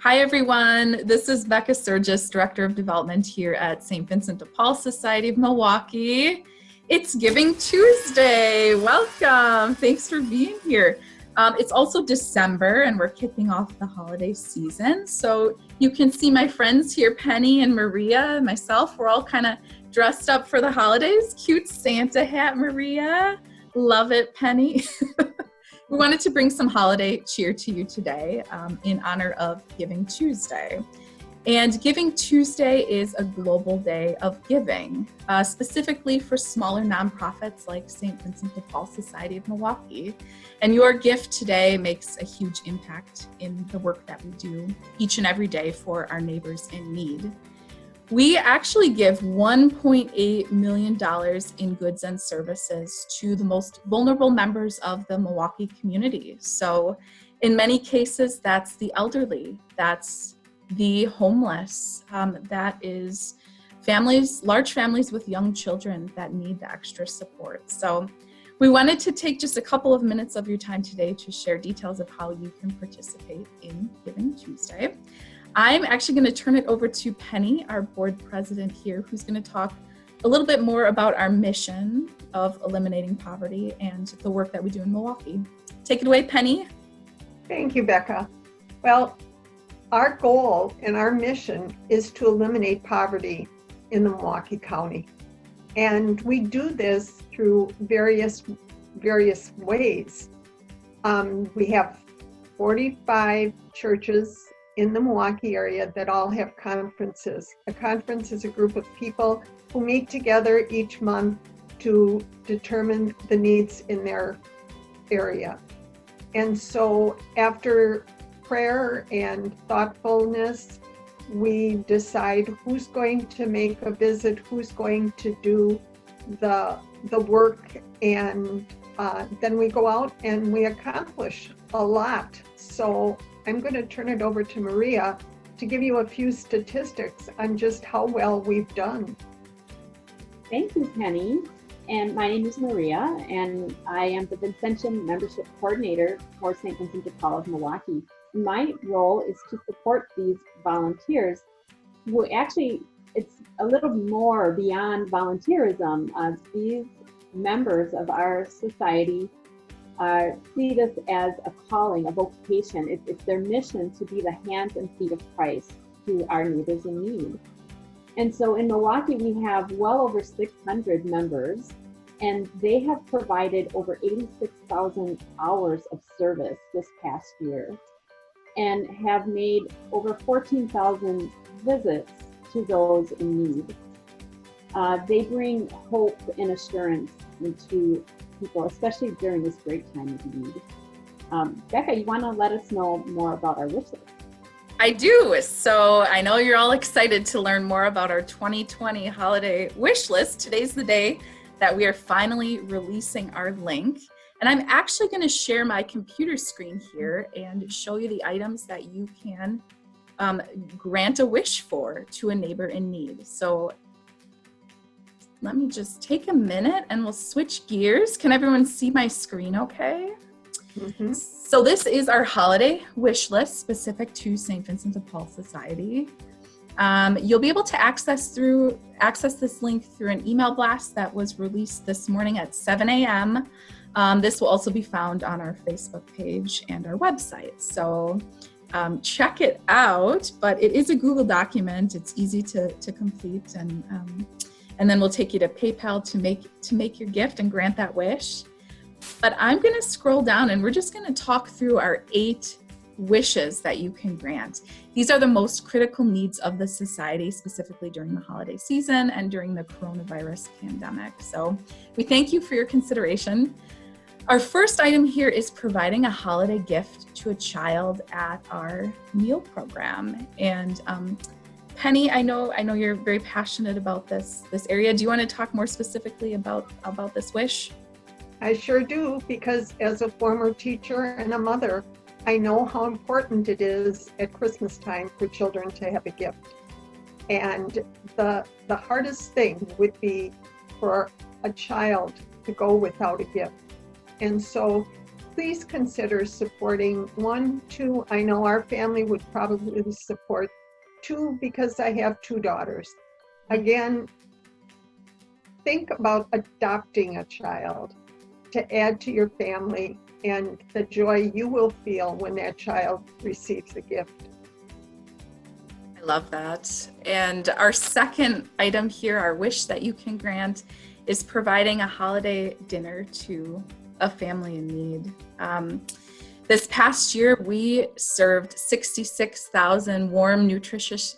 Hi, everyone. This is Becca Sturgis, Director of Development here at St. Vincent de Paul Society of Milwaukee. It's Giving Tuesday. Welcome. Thanks for being here. It's also December, and we're kicking off the holiday season. So you can see my friends here, Penny and Maria, and myself. We're all kind of dressed up for the holidays. Cute Santa hat, Maria. Love it, Penny. We wanted to bring some holiday cheer to you today in honor of Giving Tuesday. And Giving Tuesday is a global day of giving, specifically for smaller nonprofits like St. Vincent de Paul Society of Milwaukee. And your gift today makes a huge impact in the work that we do each and every day for our neighbors in need. We actually give $1.8 million in goods and services to the most vulnerable members of the Milwaukee community. So in many cases, that's the elderly, that's the homeless, that is families, large families with young children that need the extra support. So we wanted to take just a couple of minutes of your time today to share details of how you can participate in Giving Tuesday. I'm actually going to turn it over to Penny, our board president here, who's going to talk a little bit more about our mission of eliminating poverty and the work that we do in Milwaukee. Take it away, Penny. Thank you, Becca. Well, our goal and our mission is to eliminate poverty in the Milwaukee County. And we do this through various ways. We have 45 churches in the Milwaukee area that all have conferences. A conference is a group of people who meet together each month to determine the needs in their area. And so after prayer and thoughtfulness, we decide who's going to make a visit, who's going to do the work, and then we go out and we accomplish a lot. So I'm going to turn it over to Maria to give you a few statistics on just how well we've done. Thank you, Penny. And my name is Maria, and I am the Vincentian Membership Coordinator for St. Vincent de Paul of Milwaukee. My role is to support these volunteers who actually, it's a little more beyond volunteerism. These members of our society see this as a calling, a vocation. It's their mission to be the hands and feet of Christ to our neighbors in need. And so in Milwaukee, we have well over 600 members, and they have provided over 86,000 hours of service this past year and have made over 14,000 visits to those in need. They bring hope and assurance into people, especially during this great time of need. Becca, you want to let us know more about our wish list? I do. So I know you're all excited to learn more about our 2020 holiday wish list. Today's the day that we are finally releasing our link. And I'm actually going to share my computer screen here and show you the items that you can grant a wish for to a neighbor in need. So let me just take a minute and we'll switch gears. Can everyone see my screen okay? Mm-hmm. So this is our holiday wish list specific to St. Vincent de Paul Society. You'll be able to access this link through an email blast that was released this morning at 7 a.m. This will also be found on our Facebook page and our website. So check it out, but it is a Google document. It's easy to complete, and then we'll take you to PayPal to make your gift and grant that wish. But I'm going to scroll down and we're just going to talk through our 8 wishes that you can grant. These are the most critical needs of the society, specifically during the holiday season and during the coronavirus pandemic. So we thank you for your consideration. Our first item here is providing a holiday gift to a child at our meal program. And Penny, I know you're very passionate about this area. Do you want to talk more specifically about this wish? I sure do, because as a former teacher and a mother, I know how important it is at Christmas time for children to have a gift. And the hardest thing would be for a child to go without a gift. And so please consider supporting 1, 2. I know our family would probably support 2 because I have 2 daughters. Again, think about adopting a child to add to your family and the joy you will feel when that child receives a gift. I love that. And our second item here, our wish that you can grant, is providing a holiday dinner to a family in need. This past year, we served 66,000 warm, nutritious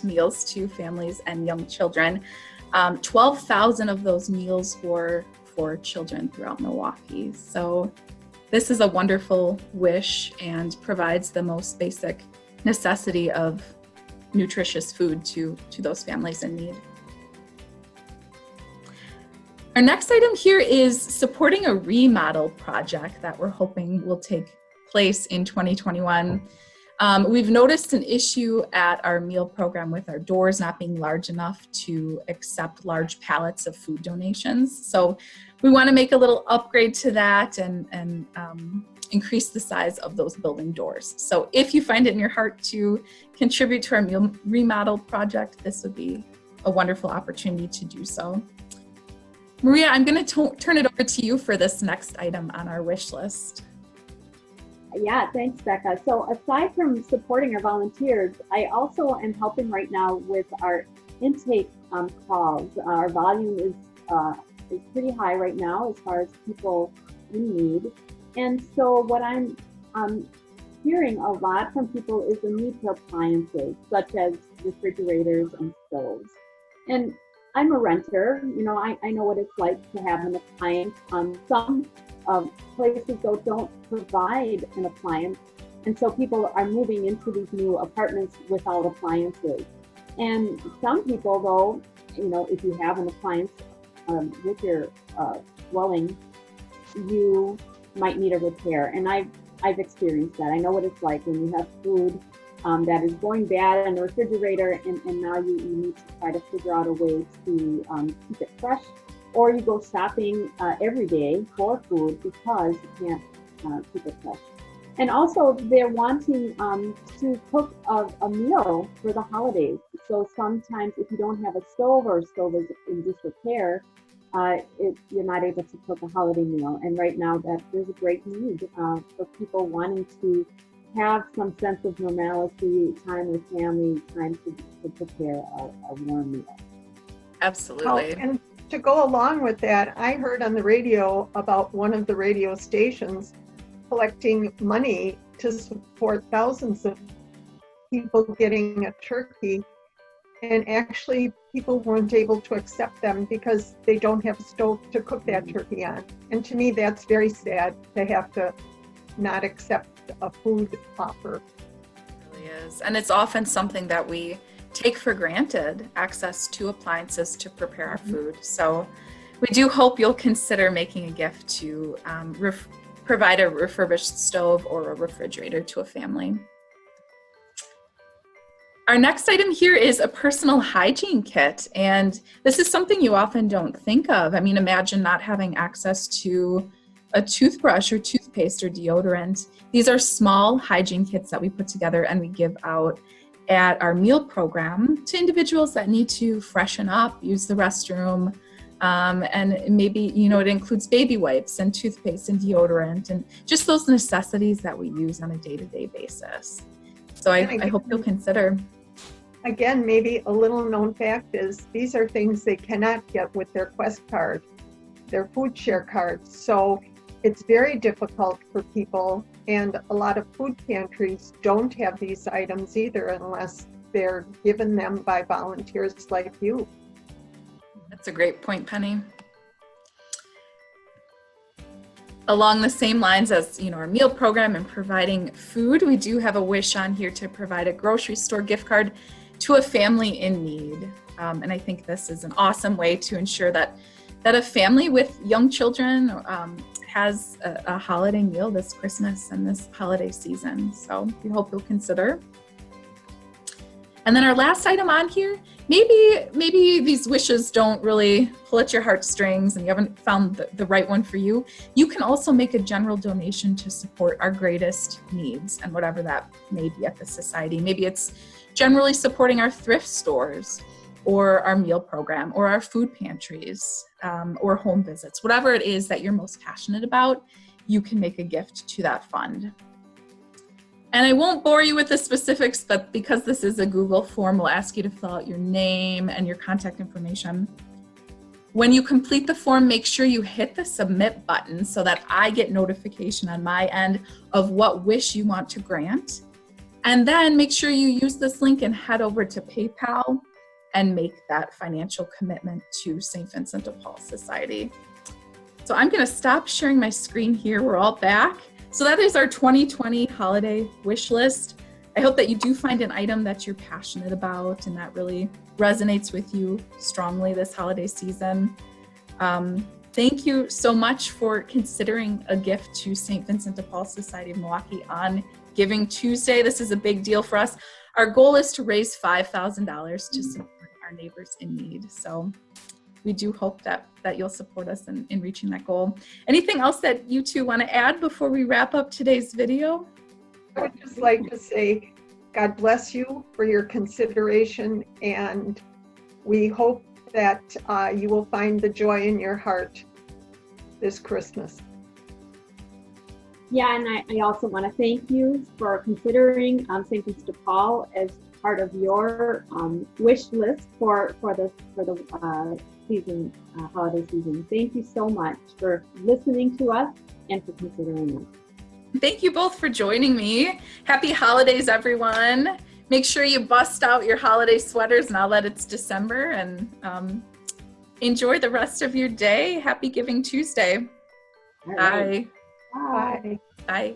meals to families and young children. 12,000 of those meals were for children throughout Milwaukee. So this is a wonderful wish and provides the most basic necessity of nutritious food to those families in need. Our next item here is supporting a remodel project that we're hoping will take place in 2021. We've noticed an issue at our meal program with our doors not being large enough to accept large pallets of food donations. So we want to make a little upgrade to that and increase the size of those building doors. So if you find it in your heart to contribute to our meal remodel project, this would be a wonderful opportunity to do so. Maria, I'm going to turn it over to you for this next item on our wish list. Yeah, thanks, Becca. So aside from supporting our volunteers, I also am helping right now with our intake calls. Our volume is pretty high right now as far as people in need. And so what I'm hearing a lot from people is the need for appliances, such as refrigerators and stoves. And I'm a renter, I know what it's like to have an appliance. Some places though don't provide an appliance, and so people are moving into these new apartments without appliances. And some people though, if you have an appliance with your dwelling, you might need a repair. And I've experienced that. I know what it's like when you have food that is going bad in the refrigerator, and now you need to try to figure out a way to keep it fresh, or you go shopping every day for food because you can't keep it fresh. And also they're wanting to cook a meal for the holidays. So sometimes if you don't have a stove or a stove is in disrepair, you're not able to cook a holiday meal. And right now there's a great need for people wanting to have some sense of normalcy, time with family, time to prepare a warm meal. Absolutely. And to go along with that, I heard on the radio about one of the radio stations collecting money to support thousands of people getting a turkey. And actually, people weren't able to accept them because they don't have a stove to cook that turkey on. And to me, that's very sad to have to not accept a food offer. It really is. And it's often something that we take for granted, access to appliances to prepare our food. So we do hope you'll consider making a gift to provide a refurbished stove or a refrigerator to a family. Our next item here is a personal hygiene kit. And this is something you often don't think of. I mean, imagine not having access to a toothbrush or toothpaste or deodorant. These are small hygiene kits that we put together and we give out at our meal program to individuals that need to freshen up, use the restroom, and maybe, it includes baby wipes and toothpaste and deodorant and just those necessities that we use on a day-to-day basis. So I hope you'll consider. Again, maybe a little known fact is these are things they cannot get with their Quest card, their food share cards. So it's very difficult for people, and a lot of food pantries don't have these items either unless they're given them by volunteers like you. That's a great point, Penny. Along the same lines as our meal program and providing food, we do have a wish on here to provide a grocery store gift card to a family in need. And I think this is an awesome way to ensure that a family with young children has a holiday meal this Christmas and this holiday season. So we hope you'll consider. And then our last item on here, maybe these wishes don't really pull at your heartstrings and you haven't found the right one for you. You can also make a general donation to support our greatest needs and whatever that may be at the society. Maybe it's generally supporting our thrift stores or our meal program or our food pantries or home visits. Whatever it is that you're most passionate about, you can make a gift to that fund. And I won't bore you with the specifics, but because this is a Google form, we'll ask you to fill out your name and your contact information. When you complete the form, make sure you hit the submit button so that I get notification on my end of what wish you want to grant. And then make sure you use this link and head over to PayPal and make that financial commitment to St. Vincent de Paul Society. So I'm gonna stop sharing my screen here. We're all back. So that is our 2020 holiday wish list. I hope that you do find an item that you're passionate about and that really resonates with you strongly this holiday season. Thank you so much for considering a gift to St. Vincent de Paul Society of Milwaukee on Giving Tuesday. This is a big deal for us. Our goal is to raise $5,000 to support our neighbors in need. So we do hope that you'll support us in reaching that goal. Anything else that you two want to add before we wrap up today's video? I would just like to say, God bless you for your consideration, and we hope that you will find the joy in your heart this Christmas. Yeah, and I also want to thank you for considering St. Vincent de Paul as part of your wish list for the season, holiday season. Thank you so much for listening to us and for considering us. Thank you both for joining me. Happy holidays, everyone. Make sure you bust out your holiday sweaters now that it's December, and enjoy the rest of your day. Happy Giving Tuesday. All right. Bye. Bye. Bye.